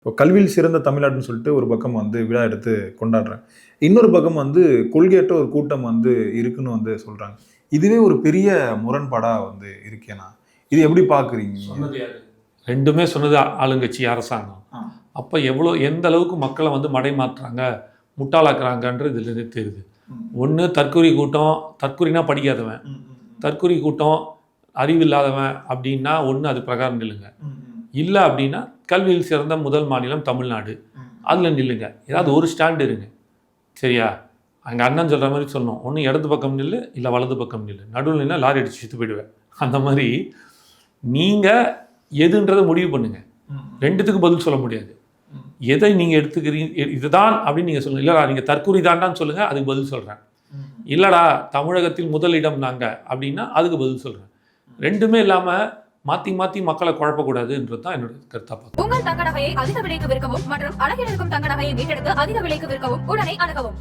இப்போ கல்வியில் சிறந்த தமிழ்நாடுன்னு சொல்லிட்டு ஒரு பக்கம் விழா எடுத்து கொண்டாடுறாங்க. இன்னொரு பக்கம் கொள்கையற்ற ஒரு கூட்டம் இருக்குன்னு சொல்றாங்க. இதுவே ஒரு பெரிய முரண்பாடா இருக்கேனா? இது எப்படி பார்க்குறீங்க? சொன்னது யாரு? 2மே சொன்னது ஆளுங்கட்சி அரசாங்கம். அப்போ எந்த அளவுக்கு மக்களை மடைமாற்றுறாங்க, முட்டாளாக்குறாங்கன்றது இதுலேருந்து தெரியுது. ஒன்று தற்கொலை கூட்டம், தற்கொலைனா படிக்காதவன், தற்கொலை கூட்டம் அறிவில்லாதவன் அப்படின்னா ஒன்று அது பிரகாரம் நில்லுங்க. இல்லை அப்படின்னா கல்வியில் சிறந்த முதல் மாநிலம் தமிழ்நாடு, அதில் நில்லுங்க. ஏதாவது ஒரு ஸ்டாண்டு இருங்க, சரியா? அங்கே அண்ணன் சொல்கிற மாதிரி சொல்லணும். ஒன்று இடது பக்கம் நில்லு, இல்லை வலது பக்கம் நில்லு. நடுவில் நின்னா லாரி அடிச்சு சுற்றி போயிடுவேன். அந்த மாதிரி நீங்கள் எதுன்றதை முடிவு பண்ணுங்கள். 2த்துக்கு பதில் சொல்ல முடியாது. எதை நீங்கள் எடுத்துக்கிறீங்க இதுதான் அப்படின்னு நீங்கள் சொல்லுங்கள். இல்லைடா நீங்கள் தற்கொலை தாண்டான்னு சொல்லுங்கள், அதுக்கு பதில் சொல்கிறேன். இல்லைடா தமிழகத்தில் முதலிடம் நாங்கள் அப்படின்னா அதுக்கு பதில் சொல்கிறேன். 2மே இல்லாமல் மாற்றி மாற்றி மக்களை குழப்பக்கூடாதுன்றது தான் என்னோட கருத்தா. உங்கள் தங்க நகையை அதிக விலைக்கு விற்கவும் மற்றும் அழகில் இருக்கும் தங்க நகையை மீட்டெடுத்து அதிக விலைக்கு விற்கவும் உடனே அணுகவும்.